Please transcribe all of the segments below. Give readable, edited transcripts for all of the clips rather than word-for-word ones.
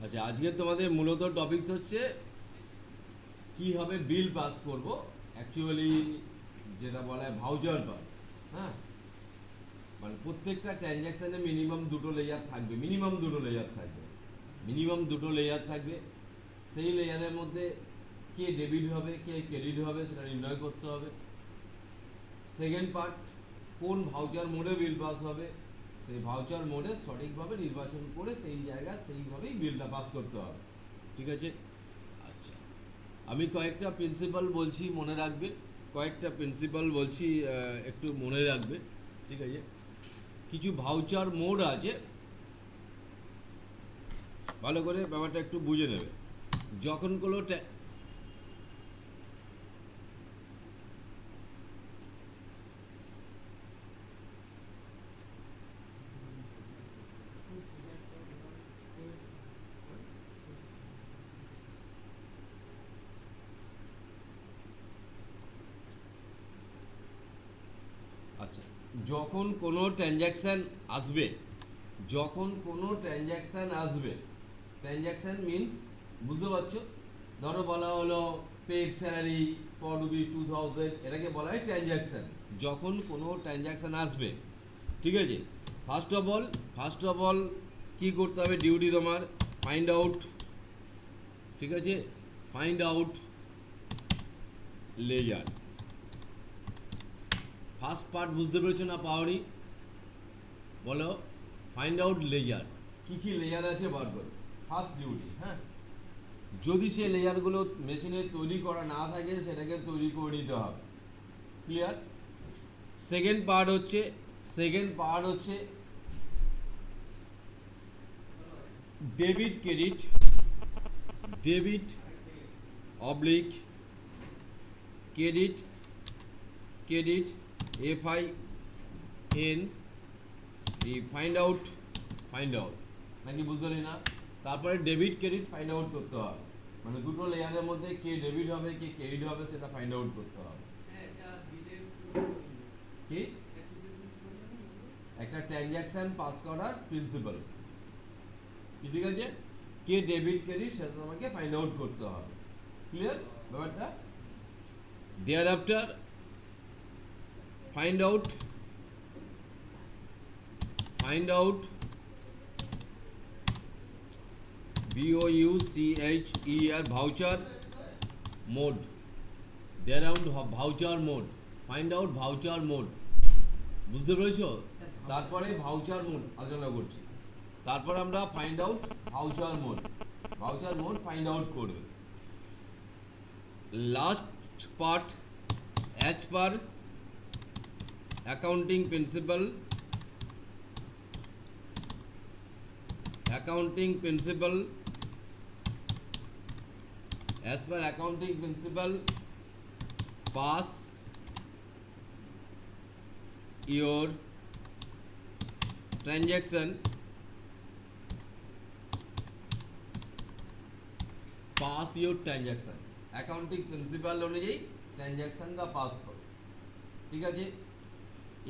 আচ্ছা, আজকে তোমাদের মূলত টপিকস হচ্ছে কীভাবে বিল পাস করব, অ্যাকচুয়ালি যেটা বলা হয় ভাউচার পাস। হ্যাঁ, মানে প্রত্যেকটা ট্রানজ্যাকশানে মিনিমাম দুটো লেয়ার থাকবে, সেই লেয়ারের মধ্যে কে ডেবিট হবে কে ক্রেডিট হবে সেটা নির্ণয় করতে হবে। সেকেন্ড পার্ট, কোন ভাউচার মোডে বিল পাস হবে, সেই ভাউচার মোডে সঠিকভাবে নির্বাচন করে সেই জায়গায় সেইভাবেই বিলটা পাস করতে হবে। ঠিক আছে? আচ্ছা, আমি কয়েকটা প্রিন্সিপাল বলছি, মনে রাখবে। একটু মনে রাখবে। ঠিক আছে? কিছু ভাউচার মোড আছে, ভালো করে ব্যাপারটা একটু বুঝে নেবে। যখন কোনো আচ্ছা, যখন কোনো ট্রানজ্যাকশান আসবে, ট্রানজ্যাকশান মিনস, বুঝতে পারছো? ধরো বলা হলো পেড স্যালারি ফর রুপিস 2000, এটাকে বলা হয় ট্রানজ্যাকশান। যখন কোনো ট্রানজ্যাকশান আসবে, ঠিক আছে, ফার্স্ট অফ অল কী করতে হবে? ডিউটি তোমার ফাইন্ড আউট, ঠিক আছে, find out layer. First part বুঝতে পেরেছো না পাওনি? বলো, ফাইন্ড আউট লেয়ার। কী কী লেয়ার আছে বার করো, ফার্স্ট ডিউটি। হ্যাঁ, যদি সে লেয়ারগুলো মেশিনে তৈরি করা না থাকে সেটাকে তৈরি করে নিতে হবে। ক্লিয়ার? সেকেন্ড পার্ট হচ্ছে debit oblique credit FIN, find out নাকি বুঝতে পারি না? তারপরে ডেবিট ক্রেডিট ফাইন্ড আউট করতে হবে, মানে দুটো লেয়ারের মধ্যে কে ডেবিট হবে কে ক্রেডিট হবে সেটা ফাইন্ড আউট করতে হবে। কি একটা ট্রানজ্যাকশন পাস করার প্রিন্সিপাল, ঠিক আছে? কে ডেবিট ক্রেডিট সেটা তোমাকে ফাইন্ড আউট করতে হবে। ক্লিয়ার ব্যাপারটা? Thereafter find out VOUCHER voucher mode. Find out voucher mode, বুঝতে পেরেছো? তারপরে ভাউচার মোড আলোচনা করছি। তারপর আমরা find out voucher mode find out করবে। Last part, as per accounting principle pass your transaction accounting principle অনুযায়ী ট্রানজ্যাকশনটা পাস করো। ঠিক আছে?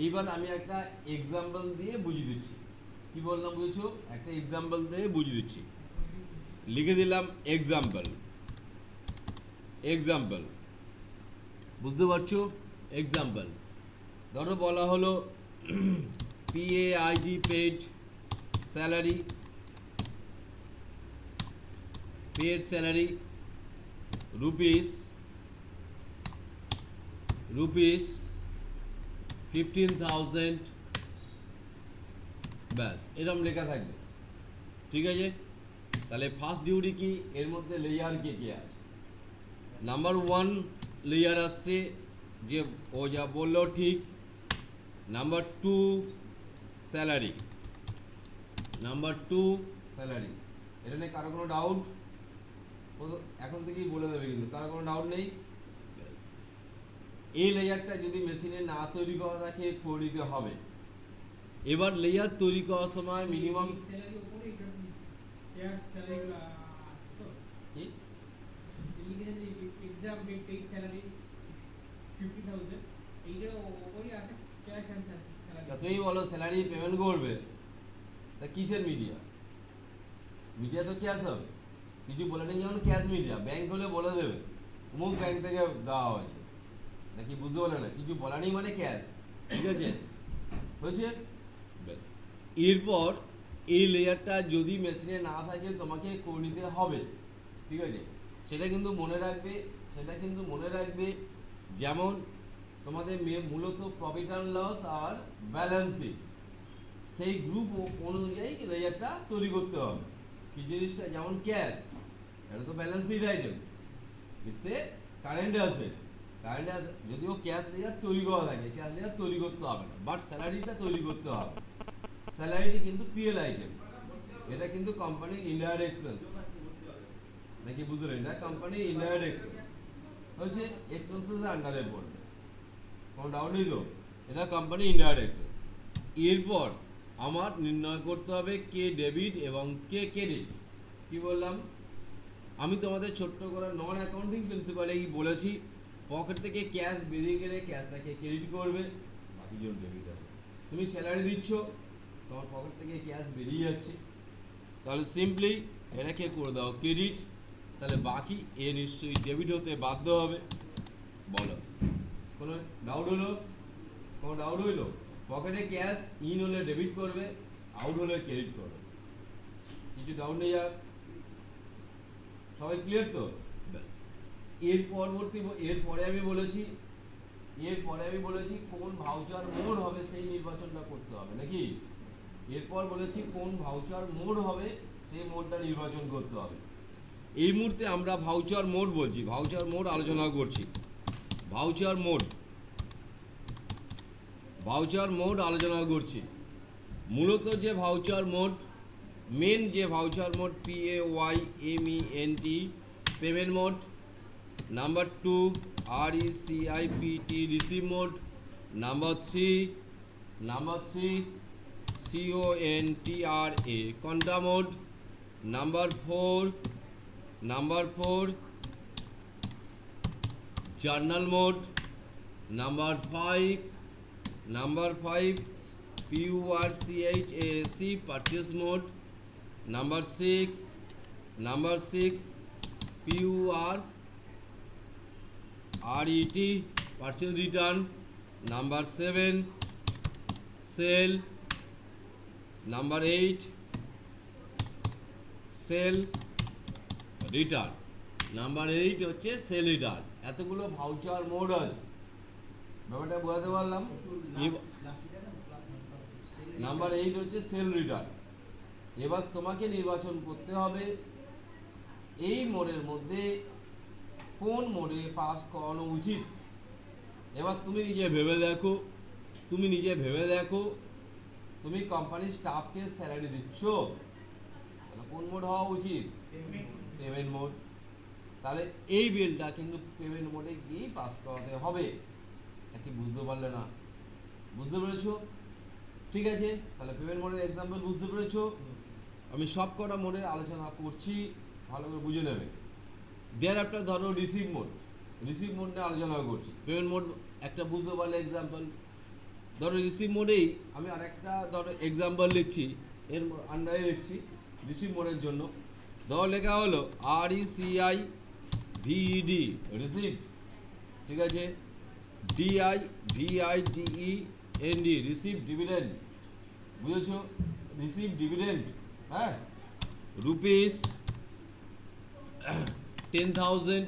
এইবার আমি একটা এক্সাম্পল দিয়ে বুঝিয়ে দিচ্ছি। কি বললাম বুঝেছো? একটা এক্সাম্পল দিয়ে বুঝিয়ে দিচ্ছি। লিখে দিলাম এক্সাম্পল, বুঝতে পারছো? এক্সাম্পল ধরো বলা হলো PAIG পেড স্যালারি রুপিস 15,000, ব্যাস এরকম লেখা থাকবে। ঠিক আছে? তাহলে ফার্স্ট ডিউটি কি, এর মধ্যে লেয়ার কে কে আছে? নাম্বার 1 লেয়ার আসছে, যে ও যা বললো ঠিক। নাম্বার 2 স্যালারি, এটা নিয়ে কারো কোনো ডাউট? এখন থেকেই বলে দেবে, কিন্তু কারো কোনো ডাউট নেই। এই লেয়ারটা যদি মেশিনে না তৈরি করা থাকে করে নিতে হবে। এবার লেয়ার তৈরি করার সময় মিনিমাম তুমি বলো স্যালারি পেমেন্ট করবে, তা কিসের মিডিয়া? মিডিয়া তো ক্যাশ হবে, কিছু বলে নেই যেমন ক্যাশ মিডিয়া, ব্যাংক হলে বলে দেবে অমুক ব্যাংক থেকে দেওয়া হয়েছে, নাকি বুঝতে পারলে না, কিছু বলা নেই মানে ক্যাশ, ঠিক আছে হয়েছে ব্যাস। এরপর এই লেয়ারটা যদি মেশিনে না থাকে তোমাকে করে নিতে হবে, ঠিক আছে, সেটা কিন্তু মনে রাখবে, সেটা কিন্তু মনে রাখবে। যেমন তোমাদের মূলত প্রফিট অ্যান্ড লস আর ব্যালেন্স শিট, সেই গ্রুপ অনুযায়ী লেয়ারটা তৈরি করতে হবে। কি জিনিসটা, যেমন ক্যাশ, এটা তো balance sheet item, it's a current asset, current asset যদিও ক্যাশ লেয়ার তৈরি করা থাকে, ক্যাশ লেয়ার তৈরি করতে হবে না, বাট স্যালারিটা তৈরি করতে হবে। স্যালারিটি কিন্তু পিএল আইটেম, এটা কিন্তু কোম্পানির ইনডাইরেক্ট এক্সপেন্স, নাকি বুঝলেন, এটা কোম্পানির ইনডাইরেক্ট এক্সপেন্স হচ্ছে এক্সপেন্সেস আন্ডারে পড়বে, কোনো ডাউট নেই তো, এটা কোম্পানির ইনডাইরেক্ট এক্সপেন্স। এরপর আমার নির্ণয় করতে হবে কে ডেবিট এবং কে ক্রেডিট। কি বললাম আমি তোমাদের ছোট্ট করে নন অ্যাকাউন্টিং প্রিন্সিপালে বলেছি, পকেট থেকে ক্যাশ বেরিয়ে গেলে ক্যাশটাকে ক্রেডিট করবে, বাকি জন ডেবিট হবে। তুমি স্যালারি দিচ্ছ, তোমার পকেট থেকে ক্যাশ বেরিয়ে যাচ্ছে, তাহলে সিম্পলি এটাকে করে দাও ক্রেডিট, তাহলে বাকি এ নিশ্চয়ই ডেবিট হতে বাধ্য হবে। বলো কোনো ডাউট হলো, কোনো ডাউট হইলো? পকেটে ক্যাশ ইন হলে ডেবিট করবে, আউট হলে ক্রেডিট করবে, কিছু ডাউট নেই আর, সবাই ক্লিয়ার তো? ব্যাস। এরপরে আমি বলেছি কোন ভাউচার মোড হবে সেই নির্বাচনটা করতে হবে, নাকি? এরপর বলেছি কোন ভাউচার মোড হবে সেই মোডটা নির্বাচন করতে হবে। এই মুহূর্তে আমরা ভাউচার মোড বলছি, ভাউচার মোড আলোচনা করছি, ভাউচার মোড আলোচনা করছি। মূলত যে ভাউচার মোড, মেন যে voucher mode PAYMENT payment mode, number 2 RECIPT receive mode, number 3 CONTRA contra mode, number 4 journal mode, number 5 PURCHAC purchase mode, number 6 PURRET purchase return, number 7 sale, number 8 sale return, number 8 হচ্ছে sale return. এতগুলো voucher mode আছে, ব্যাপারটা বোঝাতে পারলাম? Number 8 হচ্ছে sale return. এবার তোমাকে নির্বাচন করতে হবে এই মোডের মধ্যে কোন মোডে পাস করানো উচিত। এবার তুমি নিজে ভেবে দেখো, তুমি কোম্পানির স্টাফকে স্যালারি দিচ্ছ, তাহলে কোন মোড হওয়া উচিত? Payment mode. তাহলে এই বিলটা কিন্তু পেমেন্ট মোডে গিয়েই পাস করাতে হবে, নাকি বুঝতে পারলে না? বুঝতে পেরেছো? ঠিক আছে, তাহলে পেমেন্ট মোডের এক্সাম্পল বুঝতে পেরেছো? আমি সব কটা মোডের আলোচনা করছি, ভালো করে বুঝে নেবে। দেয়ার আফটার ধরো রিসিভ মোড নিয়ে আলোচনা করছি। পেমেন্ট মোড একটা বুঝতে পারলে এক্সাম্পল, ধরো রিসিভ মোডেই আমি আরেকটা ধরো এক্সাম্পল লিখছি, এর আন্ডারে লিখছি রিসিভ মোডের জন্য। ধরো লেখা হলো RECIVED রিসিভ, ঠিক আছে, DIVIDEND রিসিভ ডিভিডেন্ড, বুঝেছো? রিসিভ ডিভিডেন্ড, হ্যাঁ, রুপিস 10,000,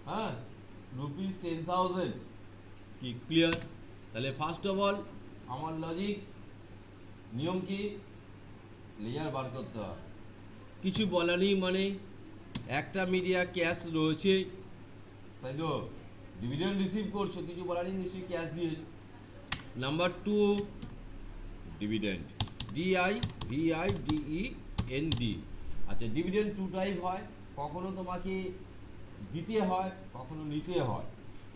হ্যাঁ, রুপিস 10,000। কি ক্লিয়ার? তাহলে ফার্স্ট অফ অল আমার লজিক নিয়ম কি, লেয়ার বার করতে হবে, কিছু বলার নেই, মানে একটা মিডিয়া ক্যাশ রয়েছে, তাই তো, ডিভিডেন্ড রিসিভ করছো, কিছু বলার নেই, নিশ্চয়ই ক্যাশ দিয়েছো। Number 2 dividend, DIVIDEND। আচ্ছা, ডিভিডেন্ড 2 টাইপ হয়, কখনো তোমাকে দিতে হয়, কখনো নিতে হয়।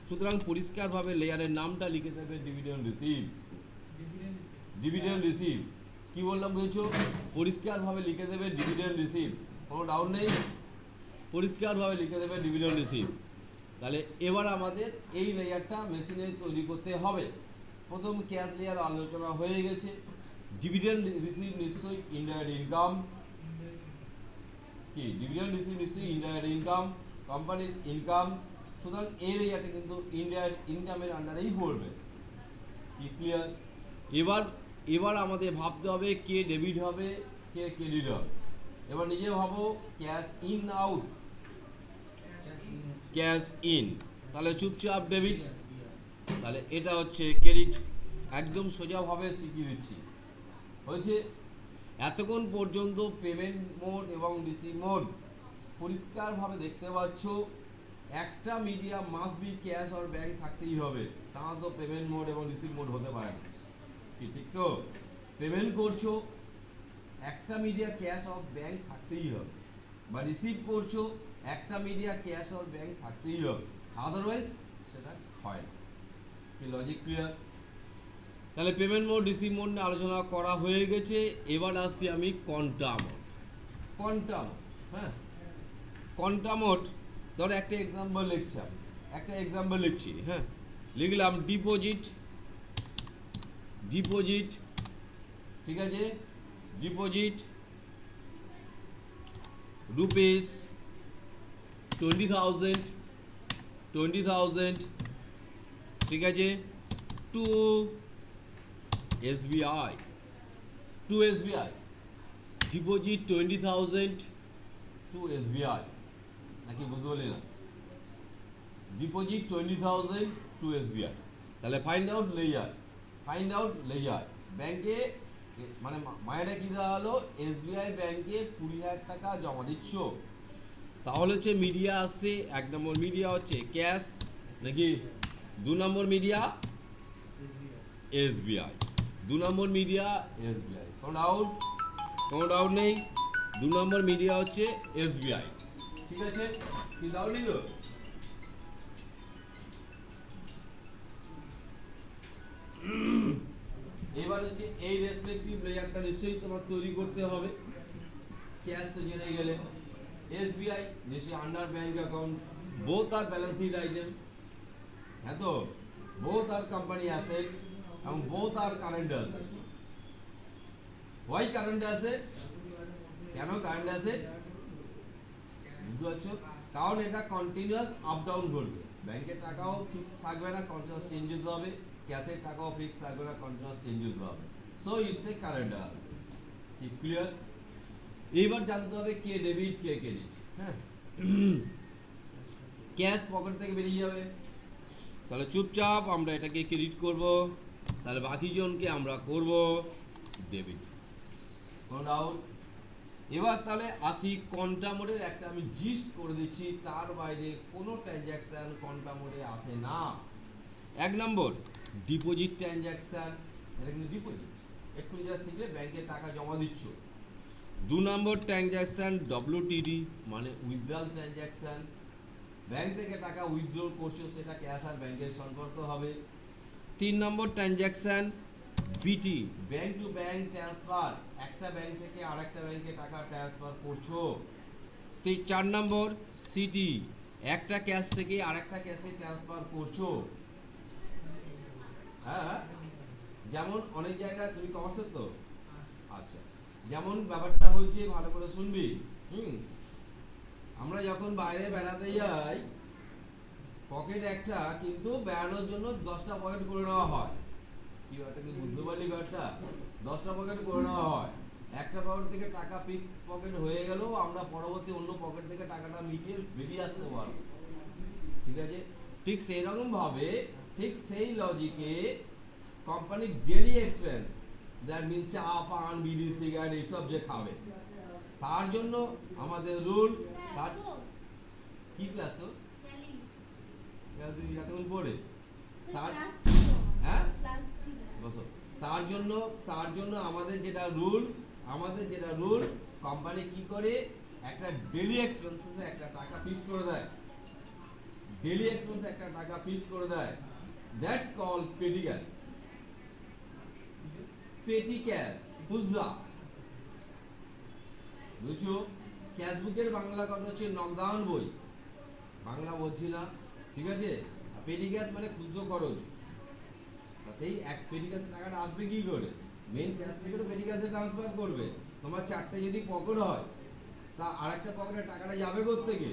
সুতরাং পরিষ্কারভাবে লেয়ারের নামটা লিখে দেবে ডিভিডেন্ড রিসিভ। কি বললাম বুঝেছো? পরিষ্কারভাবে লিখে দেবে ডিভিডেন্ড রিসিভ, কোনো ডাউট নেই, পরিষ্কারভাবে লিখে দেবে ডিভিডেন্ড রিসিভ। তাহলে এবার আমাদের এই লেয়ারটা মেশিনে তৈরি করতে হবে। প্রথম ক্যাশ লেয়ার আলোচনা হয়ে গেছে, ডিভিডেন্ড রিসিভ নিশ্চয়ই ইনডাইরেক্ট ইনকাম, কি ডিভিডেন্ড রিসিভ নিশ্চয়ই ইনডাইরেক্ট ইনকাম, কোম্পানির ইনকাম, সুতরাং এর এরিয়াটা কিন্তু ইনডাইরেক্ট ইনকামের আন্ডারেই পড়বে। কি ক্লিয়ার? এবার এবার আমাদের ভাবতে হবে কে ডেবিট হবে কে ক্রেডিট হবে। এবার নিজে ভাবো, cash in out, cash in, তাহলে চুপচাপ ডেবিট, তাহলে এটা হচ্ছে ক্রেডিট। একদম সোজাভাবে শিখিয়ে দিচ্ছি, হয়েছে? এতক্ষণ পর্যন্ত পেমেন্ট মোড এবং রিসিভ মোড পরিষ্কারভাবে দেখতে পাচ্ছ। একটা মিডিয়া মাস্ট বি ক্যাশ আর ব্যাংক থাকতেই হবে, তা তো পেমেন্ট মোড এবং রিসিভ মোড হতে পারে না। কি ঠিক তো? পেমেন্ট করছো, একটা মিডিয়া ক্যাশ অর ব্যাংক থাকতেই হবে, বা রিসিভ করছো একটা মিডিয়া ক্যাশ অর ব্যাংক থাকতেই হবে, আদারওয়াইজ সেটা হয় না। কি লজিক ক্লিয়ার? তাহলে পেমেন্ট মোড রিসিভ মোড নিয়ে আলোচনা করা হয়ে গেছে। এবার আসছি আমি কন্টা মোড। কন্টা মোড, হ্যাঁ কন্টা মোড, ধর একটা এক্সাম্পল লিখছি, হ্যাঁ লিখলাম ডিপোজিট, ঠিক আছে, ডিপোজিট রুপিস 20,000, ঠিক আছে, to SBI, deposit 20,000 to SBI, নাকি বুঝতে পারলি না? ডিপোজিট 20,000 টু SBI, তাহলে ফাইন্ড আউট লেয়ার, ব্যাংকে মানে মায়েরা কি দেওয়া হলো, SBI ব্যাংকে 20,000 টাকা জমা দিচ্ছ, তাহলে হচ্ছে মিডিয়া আসছে, এক নম্বর মিডিয়া হচ্ছে ক্যাশ, নাকি 2 নম্বর মিডিয়া SBI, 2 নম্বর মিডিয়া SBI, কোনো ডাউট নেই, 2 নম্বর মিডিয়া হচ্ছে SBI, ঠিক আছে? কি ডাউট নেই তো? এবার হচ্ছে এই রেসপেক্টিভ লেয়ারটা নিশ্চয়ই তোমার তৈরি করতে হবে। ক্যাশ তো জেনে গেলে, SBI নিশ্চয়ই under bank account, both are balance sheet item, হ্যাঁ তো, বোথ আর কোম্পানি অ্যাসেট এবং both are current asset. Why current asset? কেন কারেন্ট অ্যাসেট? বুঝতে পারছো? কারণ এটা কন্টিনিউয়াস আপ ডাউন করবে, ব্যাংকের টাকাও ফিক্স থাকবে না, কন্টিনিউয়াস চেঞ্জেস হবে, ক্যাশের টাকাও ফিক্স থাকবে না, কন্টিনিউয়াস চেঞ্জেস হবে, so it's a current asset. কি ক্লিয়ার? এইবার জানতে হবে কে ডেবিট কে ক্রেডিট, হ্যাঁ ক্যাশ পকেট থেকে বেরিয়ে যাবে, তাহলে চুপচাপ আমরা এটাকে ক্রেডিট করব, তাহলে বাকি জনকে আমরা করব ডেবিট, কোনো ডাউট? এবার তাহলে আসি কন্টা মোডের, একটা আমি জিস্ট করে দিচ্ছি, তার বাইরে কোনো ট্রানজ্যাকশন কন্টা মোডে আসে না। এক নম্বর ডিপোজিট ট্রানজ্যাকশন, এটা কিন্তু ডিপোজিট, একটু জাস্ট শিখলে ব্যাংকে টাকা জমা দিচ্ছ। 2 নম্বর ট্রানজ্যাকশন WTD, মানে উইথড্রল ট্রানজ্যাকশন, ব্যাংক থেকে টাকা উইথড্র করছো, সেটা ক্যাশ আর ব্যাংকের সম্পর্ক হবে। 3 নম্বর transaction BT, bank to bank transfer, একটা ব্যাংক থেকে আরেকটা ব্যাংকে টাকা ট্রান্সফার করছো। 4 নম্বর CT, একটা ক্যাশ থেকে আরেকটা ক্যাশে ট্রান্সফার করছো। হ্যাঁ, যেমন অনেক জায়গায় তুমি কমার্সের তো, আচ্ছা, যেমন ব্যাপারটা হয়েছে, ভালো করে শুনবি। আমরা যখন বাইরে বেড়াতে যাই, পকেট একটা, কিন্তু বেড়ানোর জন্য 10টা পকেট করে নেওয়া হয়। কি ব্যাপারটা কি বুঝতে পারলি? ব্যাপারটা 10টা পকেট করে নেওয়া হয়, একটা পকেট থেকে টাকা পিক পকেট হয়ে গেল, আমরা পরবর্তী অন্য পকেট থেকে টাকাটা মিটিয়ে বেরিয়ে আসতে পারবো, ঠিক আছে? ঠিক সেই রকম ভাবে, ঠিক সেই লজিকে কোম্পানির ডেইলি এক্সপেন্স, দ্যাট মিন চা পান বিড়ি সিগারেট এইসব যে খাবে, তার জন্য আমাদের রুল, তার কি ক্লাস তো এতক্ষণ পড়ে, তার হ্যাঁ বসো, তার জন্য আমাদের যেটা রুল, কোম্পানি কি করে, একটা ডেইলি এক্সপেন্সে একটা টাকা ফিক্স করে দেয়, দ্যাটস কল্ড পেটি ক্যাশ, খুচরা, বুঝছো? ক্যাশ বুকের বাংলা কথা হচ্ছে নকদাউন বই, বাংলা বলছি না, ঠিক আছে? পেটি ক্যাশ মানে খুচরো খরচ, সেই এক পেটি ক্যাশে টাকাটা আসবে কি করে, মেইন ক্যাশ থেকে তো পেটি ক্যাশে ট্রান্সফার করবে। তোমার চারটে যদি পকেট হয়, তা আরেকটা পকেটে টাকাটা যাবে কোত্থেকে?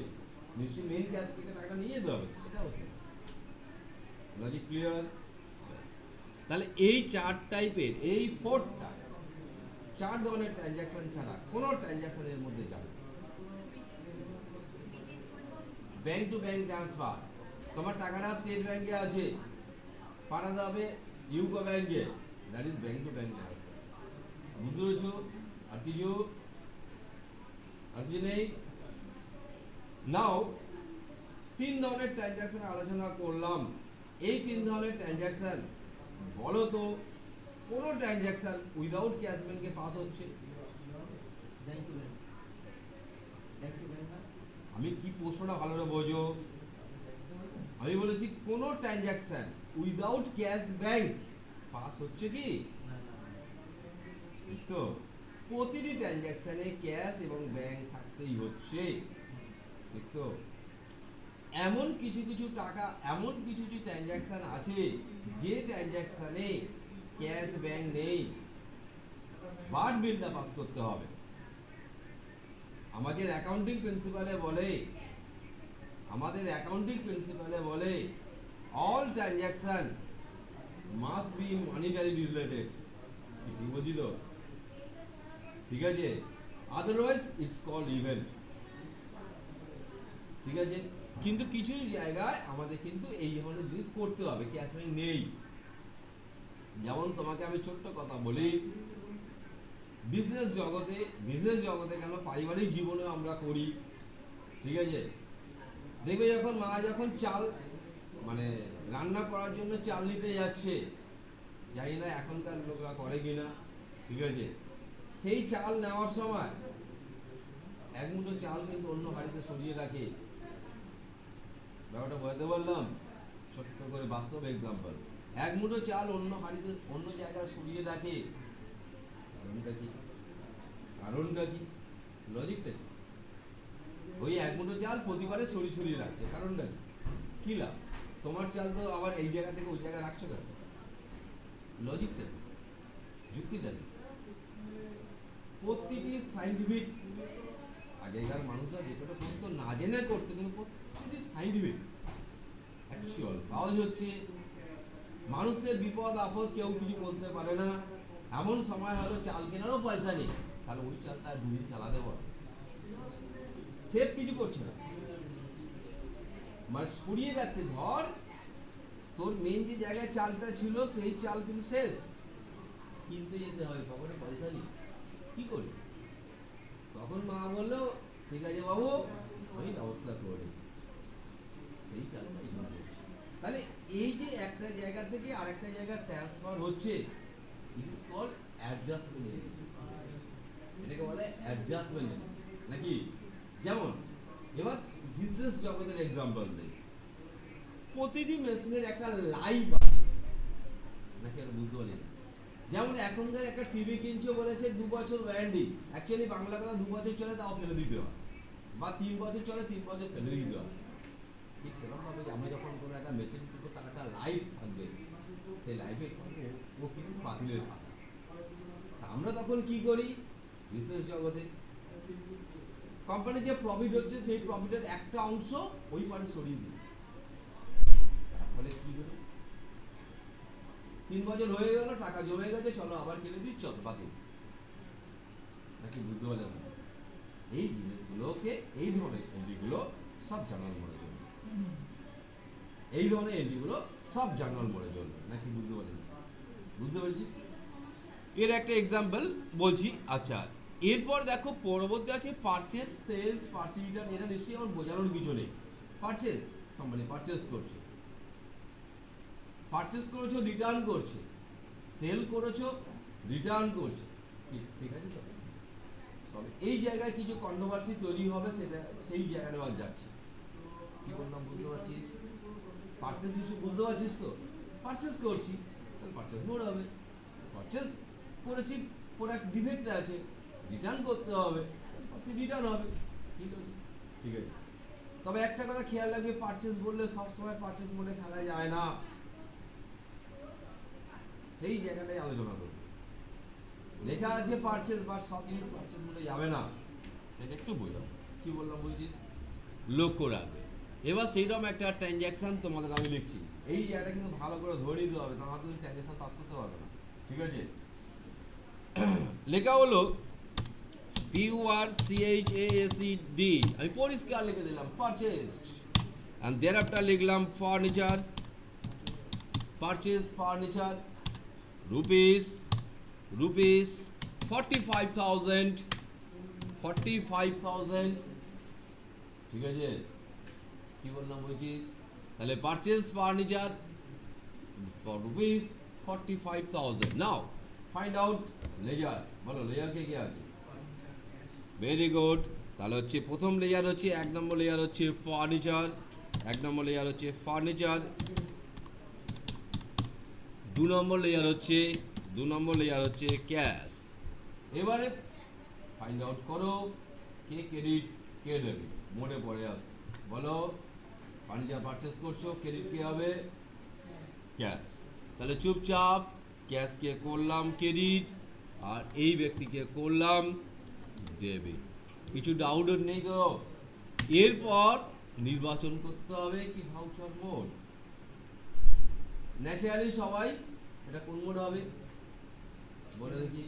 নিশ্চয়ই মেইন ক্যাশ থেকে টাকাটা নিয়ে যেতে হবে। এটা অবশ্যই লজিক ক্লিয়ার। তাহলে এই চার টাইপের, এই ফোরটা, চার ধরনের ট্রানজাকশন ছাড়া কোন ট্রানজাকশনের মধ্যে যাবে। ব্যাংক টু ব্যাংক ট্রান্সফার, তোমার টাকাটা স্টেট ব্যাংকে আছে, পাঠাতে হবে ইউকো ব্যাংকে, that is bank to bank transfer. বুঝতে পেরেছো? আর কিছু নেই? নাও তিন ধরনের ট্রানজাকশন আলোচনা করলাম। এই তিন ধরনের ট্রানজাকশন বলো তো কোন ট্রানজাকশন উইদাউট ক্যাশ ব্যাংকে পাস হচ্ছে? আমি কি প্রশ্নটা ভালো করে বোঝো। আমি বলেছি কোন transaction without cash bank pass হচ্ছে কি? তো প্রতিটি ট্রানজাকশনে ক্যাশ এবং ব্যাংক থাকতেই হচ্ছে। ঠিক তো? এমন কিছু কিছু টাকা, এমন কিছু কিছু ট্রানজাকশন আছে যে ট্রানজাকশনে ক্যাশ ব্যাংক নেই, বাট বিলটা পাস করতে হবে। আমাদের অ্যাকাউন্টিং প্রিন্সিপালে বলে all transaction must be monetary related. ঠিক বুঝি তো? ঠিক আছে, আদারওয়াইজ ইটস কল্ড ইভেন্ট। ঠিক আছে, কিন্তু কিছু জায়গায় আমাদের কিন্তু এই ধরনের জিনিস করতে হবে, ক্যাশ ব্যাংক নেই। যেমন তোমাকে আমি ছোট্ট কথা বলি, বিজনেস জগতে কেন পারিবারিক জীবনে আমরা করি। ঠিক আছে, দেখবে যখন মা যখন চাল মানে রান্না করার জন্য চাল নিতে যাচ্ছে, জানি না এখনকার লোকরা করে কিনা, ঠিক আছে, সেই চাল নেওয়ার সময় এক মুঠো চাল কিন্তু অন্য হাড়িতে সরিয়ে রাখে। ব্যাপারটা বলতে বললাম ছোট্ট করে বাস্তব এক্সাম্পল। এক মুঠো চাল অন্য হাড়িতে অন্য জায়গায় সরিয়ে রাখে, কারণটা কি? লজিকটা কি? ওই এক মুঠো চাল প্রতিবারে সরিয়ে রাখছে, কারণটা কি লাভ? তোমার চাল তো আবার এই জায়গা থেকে ওই জায়গায় রাখছো কেন? লজিকটা কি? যুক্তিটা কি? প্রতিটি সাইন্টিফিক, আগেকার মানুষরা যেটা করতো না জেনে করতো, কিন্তু প্রতিটি সাইন্টিফিক অ্যাকচুয়াল কাজ হচ্ছে মানুষের বিপদ আপদ কেউ কিছু বলতে পারে না, এমন সময় হয়তো চাল কেনারও পয়সা নেই, তাহলে ওই চালটা দুদিন চালাতে পারো, সেফ কিছু করছে না, মানে সরিয়ে যাচ্ছে। ধর তোর মেন যে জায়গায় চালটা ছিল সেই চাল কিন্তু শেষ, কিনতে যেতে হয়, পকেটে পয়সা নেই, কি করি? তখন মা বললো ঠিক আছে বাবু, আমি ব্যবস্থা করে সেই চালটা ইউজ করছি। তাহলে এই যে একটা জায়গা থেকে আরেকটা জায়গায় ট্রান্সফার হচ্ছে, ইট ইজ কল্ড অ্যাডজাস্টমেন্ট। এটাকে বলে অ্যাডজাস্টমেন্ট নাকি? যেমন এবার বিজনেস জগতের এক্সাম্পল দেই। প্রতিটি মেশিনের একটা লাইফ আছে নাকি? আর বুঝতে পারি না। যেমন এখনকার একটা টিভি কিনছো, বলেছে 2 বছর ওয়ারেন্টি, অ্যাকচুয়ালি বাংলা কথা 2 বছর চলে তাও ফেলে দিতে হয়, বা 3 বছর চলে 3 বছর ফেলে দিতে হয়। ঠিক সেরকম ভাবে আমরা যখন কোনো একটা মেশিন কিনবো, তার একটা লাইফ থাকবে, সেই লাইফের ও কিন্তু বাতিলের পাতা। আমরা তখন কি করি বিজনেস জগতে? কোম্পানির যে প্রফিট হচ্ছে সেই প্রফিটের একটা অংশ ওই পারে সরিয়ে দিই। তারপরে কি হলো, 3 বছর হয়ে গেল, টাকা জমে গেছে, চলো আবার কিনে দিই, চলো বাতিল। নাকি? বুঝতে পারলেন? এই জিনিসগুলোকে, এই ধরনের এন্ট্রিগুলো সব জার্নাল মোড়ে চলবে, এই ধরনের এন্ট্রিগুলো সব জার্নাল মোড়ে চলবে। নাকি? বুঝতে পারলেন? বুঝতে পেরেছিস? এর একটা এক্সাম্পল বলছি। আচ্ছা, এরপর দেখো পরবর্তী আছে পারচেজ, সেলস, পার্সি রিটার্ন। এটা নিশ্চয়ই আমার বোঝানোর কিছু নেই। পারচেজ কোম্পানি পারচেজ করছে, রিটার্ন করছে, সেল করেছো, রিটার্ন করছে, ঠিক আছে তো? তবে এই জায়গায় কিছু কন্ট্রোভার্সি তৈরি হবে, সেটা সেই জায়গাটা আবার যাচ্ছে। কি বললাম বুঝতে পারছিস? পারচেজ হিসেবে বুঝতে পারছিস তো? পারচেজ করছি, তাহলে পারচেজ মোড হবে। পারচেজ করেছি, প্রোডাক্ট ডিফেক্ট আছে, রিটার্ন করতে হবে, রিটার্ন হবে। ঠিক আছে, তবে একটা কথা খেয়াল রাখবে, পারচেজ বললে সবসময় পারচেজ মোডে ফেলা যায় না, সেই জায়গাটাই আলোচনা করব। লেখা আছে পারচেজ বা সব জিনিস পারচেজ মোডে যাবে না, সেটা একটু বোঝাও। কি বললাম বুঝছিস? লক্ষ্য রাখবে। এবার সেইরকম একটা ট্রানজ্যাকশন তোমাদের আমি লিখছি, এই জায়গাটা কিন্তু ভালো করে ধরে দিতে হবে, তাহলে তুমি ট্রানজ্যাকশন পাস করতে পারবে না। ঠিক আছে, লেখা হলো PURCHASED, আমি পরিষ্কার লিখে দিলাম পারচেজড, and thereafter লিখলাম ফার্নিচার, পারচেজ ফার্নিচার রুপিস 45,000, ঠিক আছে, কি বললাম বলছিস? তাহলে purchase furniture for rupees 45,000। Now find out ledger, বলো লেজার কে কে আছে? Very good. তাহলে হচ্ছে প্রথম লেয়ার হচ্ছে, 1 নম্বর লেয়ার হচ্ছে ফার্নিচার, 1 নম্বর লেয়ার হচ্ছে ফার্নিচার। 2 নম্বর লেয়ার হচ্ছে ক্যাশ। এবারে ফাইন্ড আউট করো কে ক্রেডিট কে ডেবিট, মোডে পড়ে আস। বলো ফার্নিচার পারচেস করছো, ক্রেডিট কে হবে? ক্যাশ। তাহলে চুপচাপ ক্যাশকে করলাম ক্রেডিট, আর এই ব্যক্তিকে করলাম ডেবিট। কিছু ডাউট নেই তো? এরপর নির্বাচন করতে হবে কি ভাউচার মোড। ন্যাচারালি সবাই এটা কোন মোড হবে বলে দেখি?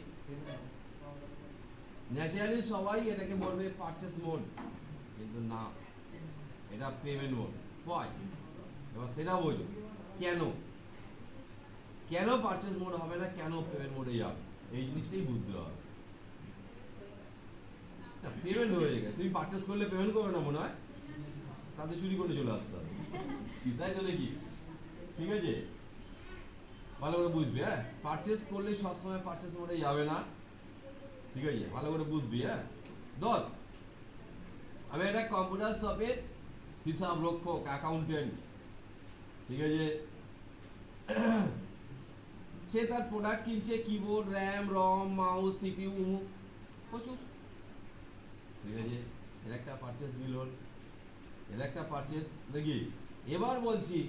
ন্যাচারালি সবাই এটাকে বলবে পারচেস মোড, কিন্তু না, এটা পেমেন্ট মোড। ওয়াই? এবার সেটা বোঝো কেন কেন পারচেস মোড হবে না, কেন পেমেন্ট মোডে যাবে, এই জিনিসটাই বুঝতে হবে। পেমেন্ট হয়ে গেছে, তুমি পারচেস করলে পেমেন্ট করবে না মনে হয়, তাতে চুরি করে চলে আসতে হবে, তাই তো নাকি? ঠিক আছে, ভালো করে বুঝবি। হ্যাঁ, পারচেস করলে সবসময় পারচেস মোডে যাবে না, ঠিক আছে, ভালো করে বুঝবি। হ্যাঁ, ধর আমি একটা কম্পিউটার শপের হিসাব রক্ষক, অ্যাকাউন্টেন্ট, ঠিক আছে, সে তার প্রোডাক্ট কিনছে, কিবোর্ড, র্যাম, রম, মাউস, সিপিইউ, প্রচুর, ঠিক আছে, এর একটা পারচেস বিল হল, এর একটা পারচেস নাকি। এবার বলছি,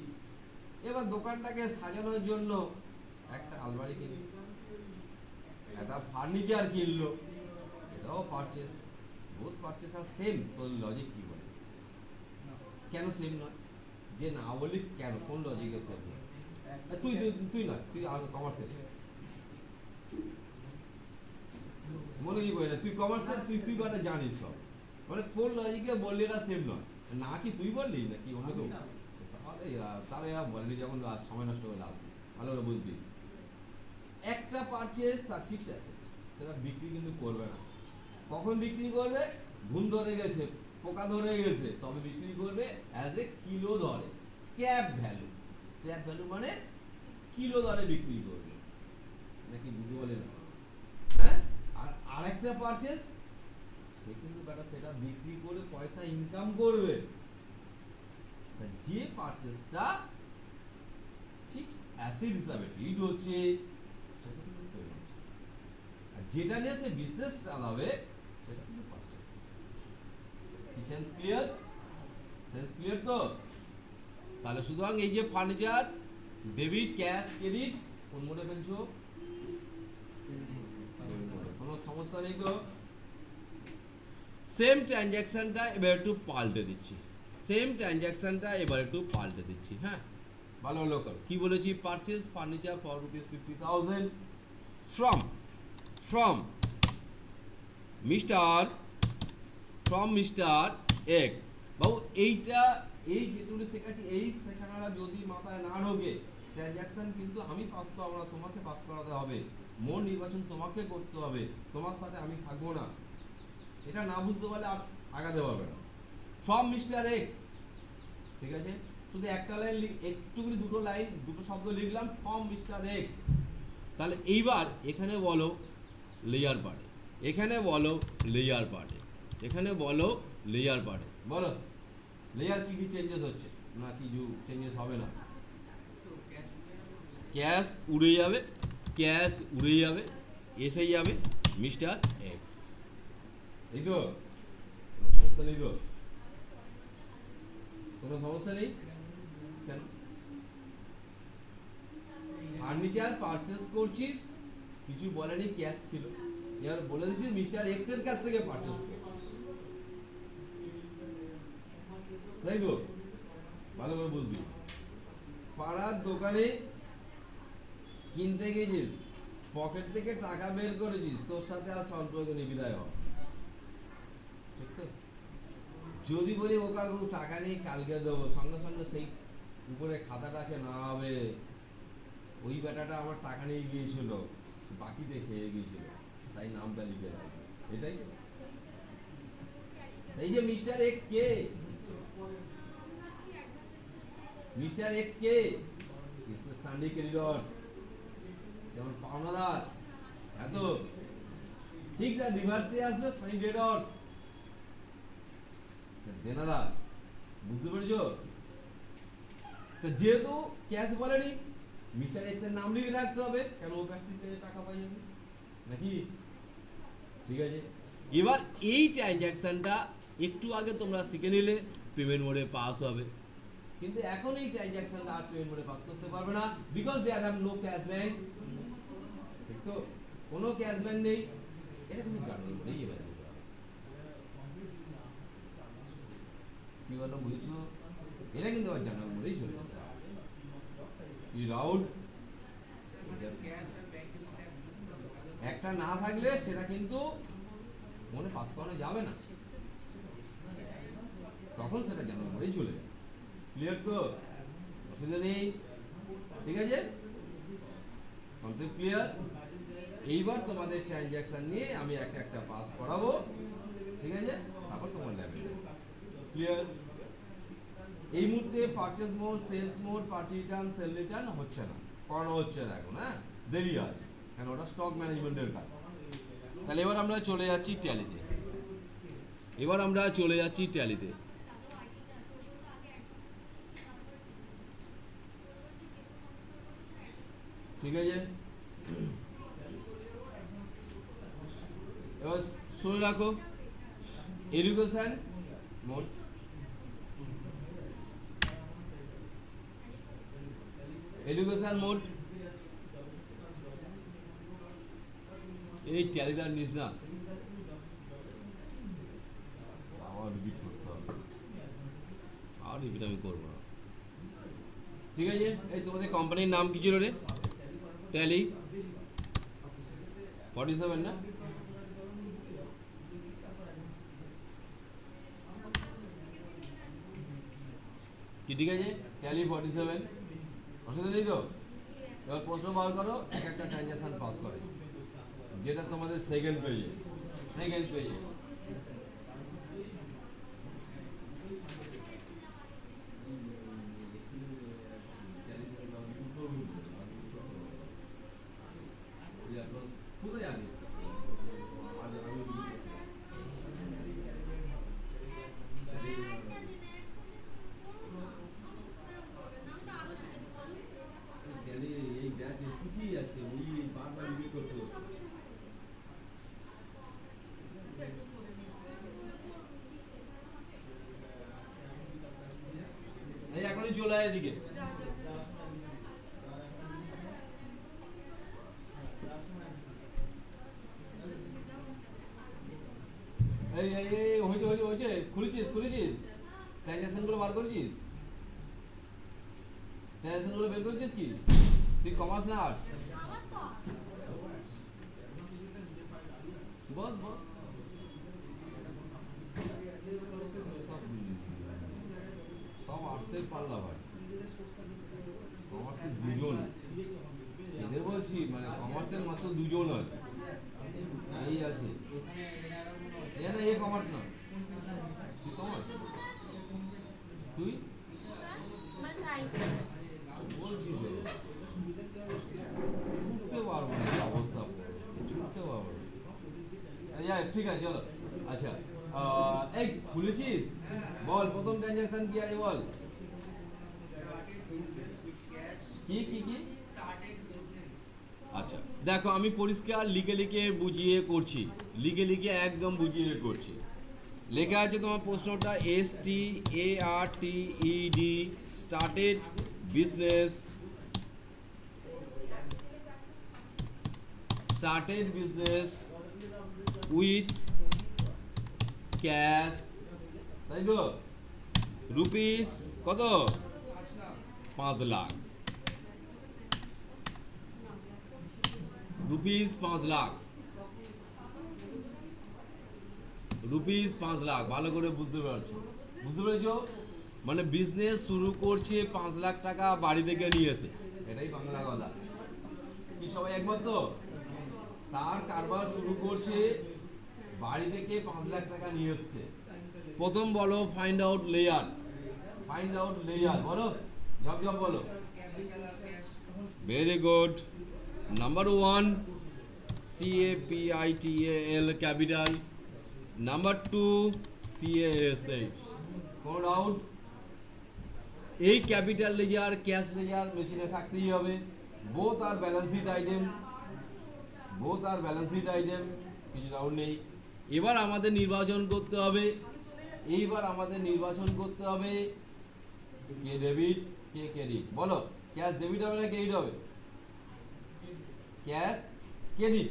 এবার দোকানটাকে সাজানোর জন্য একটা আলমারি কিনলো, একটা ফার্নিচার কিনলো, এটাও পারচেস। বোথ পারচেস আর সেম, তোর লজিক কি বলে? কেন সেম নয়? যে না বলি কেন, কোন লজিকে সেম নয়? তুই তুই না, তুই কমার্সের, মনে কি করে না, তুই কমার্সের, তুই বাটা জানিস সব, মানে কোন লজিকে বললি এটা সেম নয়? না কি তুই বললি নাকি অন্য কেউ? তাহলে বললি যখন সময় নষ্ট করে লাভ, ভালো করে বুঝবি। একটা পারচেস তার ফিক্সড অ্যাসেট, সেটা বিক্রি কিন্তু করবে না। কখন বিক্রি করবে? ঘুম ধরে গেছে, পোকা ধরে গেছে, তবে বিক্রি করবে অ্যাজ এ কিলো দরে, স্ক্র্যাপ ভ্যালু। স্ক্র্যাপ ভ্যালু মানে কিলো দরে বিক্রি করবে, নাকি বুঝতে বলে না? হ্যাঁ, আর আরেকটা পারচেস, সে কিন্তু বেটা সেটা বিক্রি করে পয়সা ইনকাম করবে। যে পারচেসটা ফিক্সড অ্যাসেট হিসাবে ট্রিট হচ্ছে, সেটা কিন্তু পেমেন্ট, আর যেটা নিয়ে সে বিজনেস চালাবে সেটা কিন্তু পারচেস। কি সেন্স ক্লিয়ার? সেন্স ক্লিয়ার তো? তাহলে সুতরাং এই যে ফার্নিচার, ডেবিট, ক্যাশ, ক্রেডিট, কোন মোডে ফেলছো? কোনো সমস্যা নেই তো? সেম ট্রানজ্যাকশনটা এবার একটু পাল্টে দিচ্ছি, হ্যাঁ, ভালো হলো। কি বলেছি? Purchase furniture for rupees 50,000 from mister x. বাবু এইটা, এই যেটুকু শেখাচ্ছি, এই শেখানোটা যদি মাথায় না ঢোকে, ট্রানজ্যাকশন কিন্তু আমি পাস করবো না, তোমাকে পাস করাতে হবে, মোড নির্বাচন তোমাকে করতে হবে, তোমার সাথে আমি থাকবো না। এটা না বুঝতে পারলে আর আগাতে পারবে না। ফ্রম মিস্টার এক্স, ঠিক আছে, শুধু একটা লাইন, একটুখানি দুটো শব্দ লিখলাম, ফ্রম মিস্টার এক্স। তাহলে এইবার এখানে বলো লেয়ার পার্টে, এখানে বলো লেয়ার পার্টে, এখানে বলো লেয়ার পার্টে, বলো লেয়ার কি কি চেঞ্জেস হচ্ছে, না কিছু চেঞ্জেস হবে না? ক্যাশ উড়ে যাবে, এসে যাবে মিস্টার এক্স, এই তো, সমস্যা নেই তো? কোনো সমস্যা নেই? কেন? ফার্নিচার পারচেস করছিস, কিছু বলেনি, ক্যাশ ছিল। এবার বলে দিচ্ছি মিস্টার এক্স এর কাছ থেকে পারচেজ করো, তাই তো? ভালো করে বুঝবি। পাড়ার দোকানে কিনতে গেছিস, পকেট থেকে টাকা বের করেছিস, তোর সাথে আর সম্পর্ক নিবিদায় হয়, ঠিক তো? যদি বলি ও কাকু টাকা নেই কালকে দেবো, সঙ্গে সঙ্গে সেই উপরে খাতাটা আছে না হবে, ওই বেটাটা আমার টাকা নিয়ে গিয়েছিল, বাকিতে খেয়ে গিয়েছিল, তাই নামটা লিখে রাখবে, এটাই তো। এই যে মিস্টার এক্স কে, মিস্টার এক্স কে, সানডে ক্রেডিটর্স, যেমন পাওনাদার, এত ঠিক না? রিভার্সে আসবে সানি ডেটর্স, দেনাদার, বুঝতে পেরেছো? তো যেহেতু ক্যাশ বলেনি, মিস্টার এক্স এর নাম লিখে রাখতে হবে, কেন ও ব্যক্তির থেকে টাকা পাই যাবে নাকি? ঠিক আছে, এবার এই ট্রানজ্যাকশনটা একটু আগে তোমরা শিখে নিলে পেমেন্ট মোডে পাস হবে, কিন্তু এখন এই ট্রানজ্যাকশনটা আর পেমেন্ট মোডে পাস করতে পারবে না, because there have no cash bank, ঠিক তো? কোনো ক্যাশ ব্যাংক নেই, এটা কিন্তু জানুন নেই। এবার কি বলো, বুঝছো? এটা কিন্তু আবার জানার মধ্যেই চলে যাবে। উইদাউট একটা না থাকলে সেটা কিন্তু মনে পাস করানো যাবে না, তখন সেটা জানার মধ্যেই চলে যাবে। ক্লিয়ার তো? অসুবিধা নেই, ঠিক আছে? Concept clear? এইবার তোমাদের ট্রানজ্যাকশন নিয়ে আমি একটা একটা পাস করাবো, ঠিক আছে? তারপর তোমার ল্যাবে ক্লিয়ার? এই মুহূর্তে purchase mode, sales mode, purchase return, sale return হচ্ছে না, করানো হচ্ছে না এখন, হ্যাঁ দেরি আছে, কেন ওটা স্টক ম্যানেজমেন্টের কাজ। তাহলে এবার আমরা চলে যাচ্ছি ট্যালিতে, এবার আমরা চলে যাচ্ছি ট্যালিতে। ঠিক আছে, এবার শুনে রাখো, এডুকেশন মোড, এডুকেশন মোড, এই ট্যালিদার নিস না, আবার রিপিট করতে হবে, আর রিপিট আমি করবো না, ঠিক আছে? এই তোমাদের কোম্পানির নাম কি ছিল রে? ট্যালি 47 না? কি ঠিক আছে, ট্যালি 47, অসুবিধা নেই তো? এবার প্রশ্ন বার করো, এক একটা ট্রানজ্যাকশন পাস করে, যেটা তোমাদের সেকেন্ড পেজে, সেকেন্ড পেজে কোথায় যাবি? এই ব্যাচ পিছিয়ে যাচ্ছে, ওই বারবার রিপিট করতে হচ্ছে। এই এখনই চলে আয় এদিকে। এই এই এই হইছে হইছে হইছে, খুলেছিস খুলেছিস, ট্রানজ্যাকশন গুলো বার করেছিস, ট্রানজ্যাকশন গুলো বের করেছিস কি? তুই কমার্স না আর্টস? বস বস, সব আর্টসের পাল্লা ভাই, কমার্সের দুজন, সেদের বলছি, মানে কমার্সের মাত্র দুজন হয়, এই আছে, এ না এ কমার্স না, তুই কমার্স, তুই বলছি তো ছুটতে পারবো না, অবস্থা ছুটতে পারবো না, ঠিক আছে চলো। আচ্ছা এই খুলেছিস, বল প্রথম ট্রানজাকশন কি আছে বল, কি কি কি? আচ্ছা দেখো, আমি পরিষ্কার লিখে লিখে বুঝিয়ে করছি, লিখে লিখে একদম বুঝিয়ে করছি। লেখা আছে তোমার প্রশ্নটা STARTED, started business, started business with cash, তাই তো, রুপিস কত, 5 লাখ, রুপিস 5 লাখ, রুপিস 5 লাখ। ভালো করে বুঝতে পারছো, বুঝতে পেরেছো? মানে বিজনেস শুরু করছে 5 লাখ টাকা বাড়ি থেকে নিয়ে এসে, এটাই বাংলা কথা। কি সবাই একমত তো? তার কারবার শুরু করছে বাড়ি থেকে 5 লাখ টাকা নিয়ে এসছে। প্রথম বলো find out layer, find out layer বলো, জব জব বলো। Very good. Number 1 CAPITAL capital, number 2 CASH। কোন ডাউট? এই ক্যাপিটাল লেজার ক্যাশ লেজার মেশিনে থাকতেই হবে। Both are balance sheet item, both are balance sheet item, কিছু ডাউট নেই। এবার আমাদের নির্বাচন করতে হবে, এইবার আমাদের নির্বাচন করতে হবে কে ডেবিট কে ক্রেডিট। বলো ক্যাশ ডেবিট হবে না ক্রেডিট হবে? Cash credit.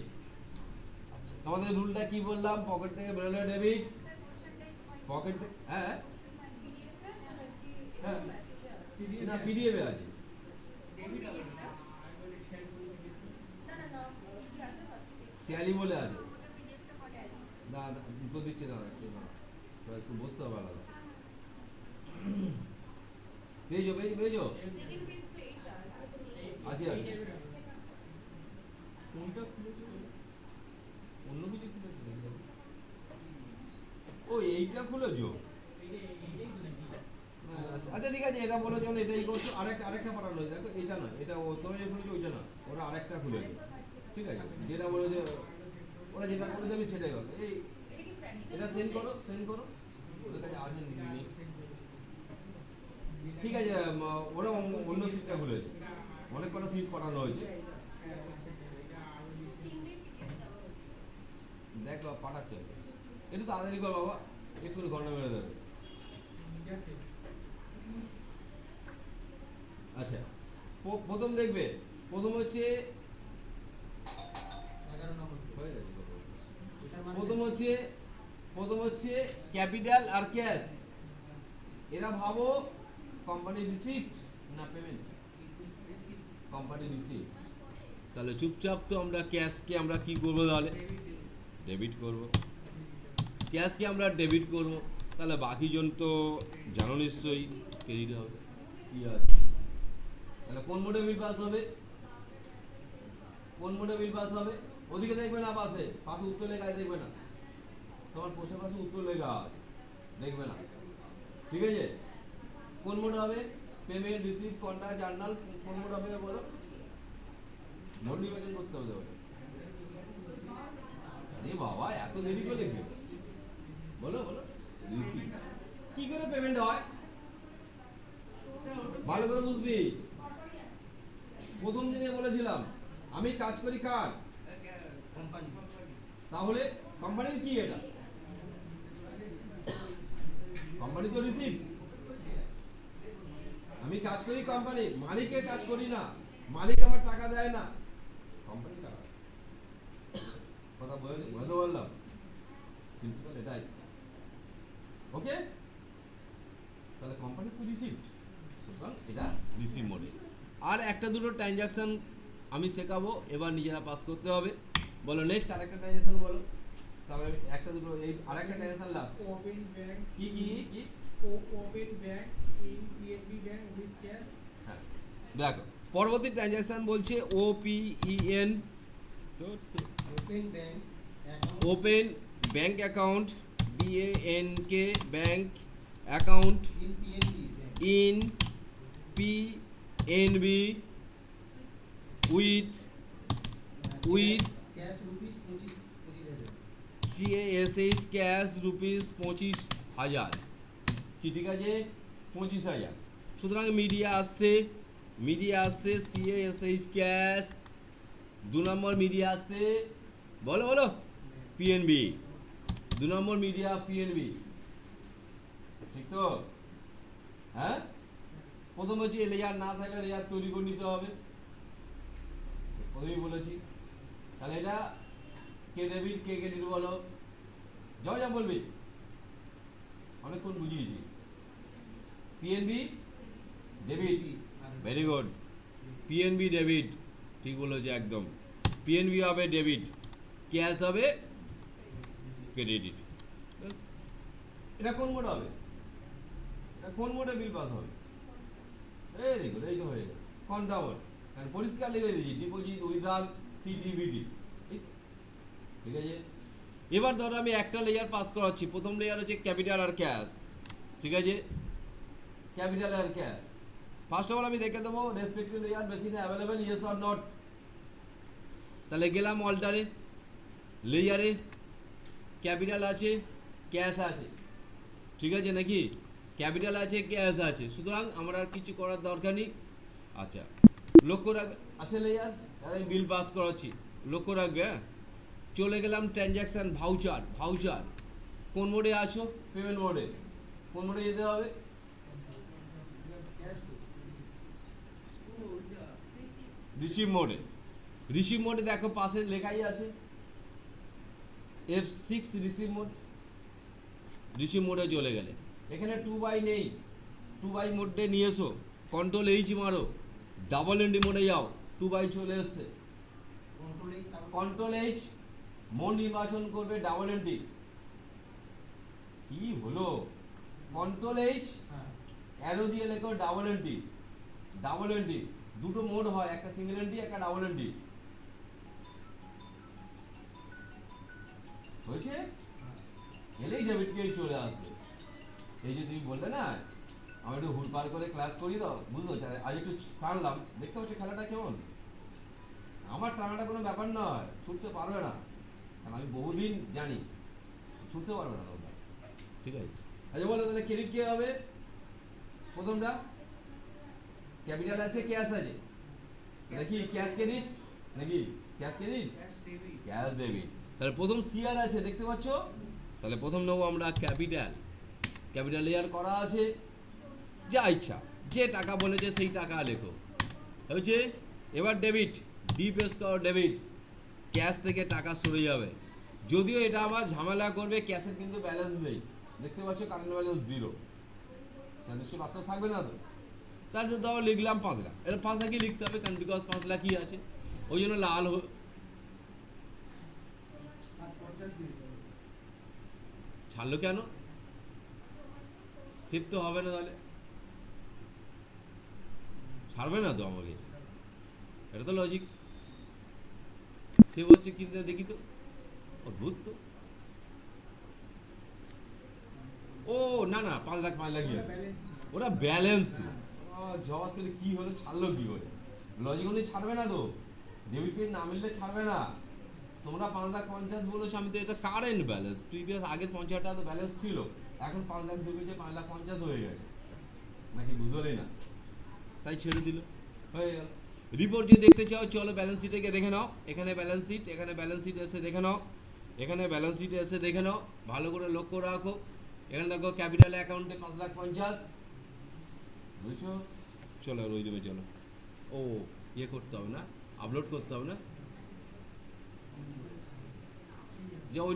আমাদের রুলটা কি বললাম? পকেট থেকে বেরোলে ডেবিট, পকেট থেকে, হ্যাঁ হ্যাঁ না পিডিএফ এ আছে, ট্যালি বলে আছে। না না উত্তর দিচ্ছে না, একটু বুঝতে হবে আলাদা। পেয়েছো পেয়েছো পেয়েছো? আছে আছে। কোনটা খুলেছো? অন্য কিছু খুলেছো? ও এইটা খুলেছো? আচ্ছা ঠিক আছে, এটা বলো চলো, এটাই করছো। আরেকটা পাঠানো হয়েছে, দেখো এটা না, এটা তুমি যে খুলেছো ওইটা না, ওরা আরেকটা খুলেছে। ঠিক আছে, যেটা বলে যে ওরা যেটা করে দেবে সেটাই হবে। এই এটা সেন্ড করো, সেন্ড করো, ওদের কাছে আসেন। ঠিক আছে, ওরা অন্য সিটটা খুলেছে, অনেক কটা সিট পাঠানো হয়েছে। দেখো পাঠাচ্ছে, একটু তাড়াতাড়ি কর বাবা, এক্ষুনি ঘন্টা মেরে দেবে। আচ্ছা প্রথম দেখবে, প্রথম হচ্ছে প্রথম হচ্ছে ক্যাপিটাল আর ক্যাশ। এরা ভাবো কোম্পানি রিসিপ্ট না পেমেন্ট? Company receipt. তাহলে চুপচাপ তো আমরা ক্যাশকে আমরা কি করব? তাহলে ডেবিট করব। ক্যাশকে আমরা ডেবিট করব, তাহলে বাকি জন তো জানো নিশ্চয়ই ক্রেডিট হবে। কি আছে তাহলে কোন মোডে বিল পাস হবে? কোন মোডে বিল পাস হবে? ওদিকে দেখবে না, পাশে পাশে উত্তর লেখা দেখবে না, তোমার পোষে পাশে উত্তর লেখা আছে, দেখবে না। ঠিক আছে, কোন মোড হবে? পেমেন্ট রিসিভ কন্ট্যাক্ট জার্নাল, কোন মোড হবে বলো? মোড নির্বাচন করতে হবে ওটা। আরে বাবা এত দেরি করে লিখবে, বলো বলো। রিসিভ কি করে পেমেন্ট হয় ভালো করে বুঝবি। প্রথম দিনে বলেছিলাম আমি কাজ করি কার? কোম্পানি। তাহলে কোম্পানির কি এটা? কোম্পানি তো রিসিভ। আমি কাজ করি কোম্পানি, মালিকের কাজ করি না, মালিক আমার টাকা দেয় না, কোম্পানি টাকা। কথা বুঝতে পারলাম? প্রিন্সিপাল এটাই। ওকে, তাহলে কোম্পানি তো রিসিভ, সুতরাং এটা রিসিভ মোডে। আর একটা দুটো ট্রানজাকশন আমি শেখাবো, এবার নিজেরা পাস করতে হবে। বলো নেক্সট আরেকটা ট্রানজাকশন বলো, তারপরে একটা দুটো এই আরেকটা ট্রানজাকশন লাস্ট। ওপেন ব্যাংক কি কি কি? Open bank in PNB bank with cash. হ্যাঁ দেখো পরবর্তী ট্রানজাকশন বলছে OPEN, open bank account, BANK bank account in PNB with CASH cash rupees 25,000। কি ঠিক আছে? 25,000। সুতরাং মিডিয়া আসছে CASH ক্যাশ। 2 নম্বর মিডিয়া আসছে, বলো বলো, PNB। 2 নম্বর মিডিয়া PNB, ঠিক তো? হ্যাঁ, প্রথম হচ্ছে লেয়ার না থাকলে লেয়ার তৈরি করে নিতে হবে, প্রথমেই বলেছি। তাহলে এটা কে ডেবিট কে ক্রেডিট বলো, যাও যা বলবি, অনেকক্ষণ বুঝিয়েছি। PNB debit, very good, PNB debit, ঠিক বলেছে একদম। পিএনবি হবে ডেবিট, ক্যাশ হবে ক্রেডিট। এটা কোন মোড হবে, এটা কোন মোডে বিল পাস হবে? এই দেখুন, এই তো হয়ে গেল কোনটা মোড, কারণ পরিষ্কার লিখে দিয়েছি ডিপোজিট উইথড্রল সিডিবিডি, ঠিক আছে। এবার ধরো আমি একটা লেয়ার পাস করাচ্ছি, প্রথম লেয়ার হচ্ছে ক্যাপিটাল আর ক্যাশ, ঠিক আছে, ক্যাপিটাল আর ক্যাশ। ফার্স্ট অফ অল আমি দেখে দেবো রেসপেক্টিভ লেয়ার মেশিনে অ্যাভেলেবেল ইয়েস অর নট। তাহলে গেলাম অল্টারে, লেয়ারে ক্যাপিটাল আছে ক্যাশ আছে, ঠিক আছে নাকি, ক্যাপিটাল আছে ক্যাশ আছে, সুতরাং আমার আর কিছু করার দরকার নেই। আচ্ছা লক্ষ্য রাখবে, আছে লেয়ার, আমি বিল পাস করাচ্ছি, লক্ষ্য রাখবে, হ্যাঁ। চলে গেলাম ট্রানজ্যাকশন ভাউচার, ভাউচার কোন মোডে আছো, পেমেন্ট মোডে, কোন মোডে যেতে হবে, রিসিভ মোডে। রিসিভ মোডে দেখো পাশে লেখাই আছে F6 রিসিভ মোড, রিসিভ মোডে চলে গেলে এখানে 2 বাই নেই, 2 বাই মোডে নিয়ে এসো, কন্ট্রোল এইচ মারো, ডাবল এন্ডি মোডে যাও, 2 বাই চলে এসছে, কন্ট্রোল এইচ মোড নির্বাচন করবে, ডাবল এন্ডি, কি হলো, কন্ট্রোল এইচ অ্যারো দিয়ে লেখো ডাবল এন্ডি, ডাবল এন্ডি, দুটো মোড হয়, একটা সিঙ্গেল এন্ডি একটা ডাবল এন্ডি, হয়েছে, এলেই ডেবিটকেই চলে আসবে। এই যে তুমি বললে না আমি একটু হুড়পাড় করে ক্লাস করি দাও, বুঝলো, আজ একটু টানলাম, দেখতে পাচ্ছি খেলাটা কেমন, আমার টানাটা কোনো ব্যাপার নয়, ছুটতে পারবে না, কারণ আমি বহুদিন জানি ছুটতে পারবে না তোমরা, ঠিক আছে। আচ্ছা বলো তাহলে ক্রেডিট কে হবে, প্রথমটা ক্যাপিটাল আছে ক্যাশ আছে, নাকি ক্যাশ ক্রেডিট, নাকি ক্যাশ ক্রেডিট, ক্যাশ ডেবিট, তাহলে প্রথম সিআর আছে দেখতে পাচ্ছ, তাহলে প্রথম নেবো আমরা ক্যাপিটাল, ক্যাপিটাল লেয়ার করা আছে, যা ইচ্ছা যে টাকা বলেছে সেই টাকা লেখো, হয়েছে। এবার ডেবিট, ডি প্রেস করো, ডেবিট, ক্যাশ থেকে টাকা সরে যাবে, যদিও এটা আমার ঝামেলা করবে, ক্যাশের কিন্তু ব্যালেন্স নেই, দেখতে পাচ্ছ কারেন্ট ব্যালেন্স 0, সেটা নিশ্চয়ই বাস্তব থাকবে না তো, তার জন্য ধরো লিখলাম 5 লাখ, এটা 5 লাখই লিখতে হবে, কারণ বিকজ 5 লাখই আছে, ওই জন্য লাল ছাড়লো কেন, সেভ তো হবে না, তাহলে ছাড়বে না তো আমাকে, এটা তো লজিক, সেভ হচ্ছে কিন্তু দেখি তো, অদ্ভুত তো, ও না না 5 লাখ 5 লাখই ওরা ব্যালেন্স, জবাস করে কি হলো, ছাড়লো কি করে, লজিক অনুযায়ী ছাড়বে না তো, ডেবিট কার্ড না মিললে ছাড়বে না, তোমরা 5,50,000 বলেছো, আমি তো এটা কারেন্ট ব্যালেন্স, প্রিভিয়াস আগের 50,000 টাকা তো ব্যালেন্স ছিল, এখন 5 লাখ ঢুকেছে, 5,50,000 হয়ে গেছে, নাকি বুঝলেই না, তাই ছেড়ে দিল, হয়ে গেল। রিপোর্ট যদি দেখতে চাও চলো ব্যালেন্স শিটে গিয়ে দেখে নাও, এখানে ব্যালেন্স শিট, এখানে ব্যালেন্স শিট এসে দেখে নাও, এখানে ব্যালেন্স শিটে এসে দেখে নাও, ভালো করে লক্ষ্য রাখো, এখানে দেখো ক্যাপিটাল অ্যাকাউন্টে 5,50,000, বুঝছো, চলো ওই দেবে, চলো, ও ইয়ে করতে হবে না, আপলোড করতে হবে না, যে ওই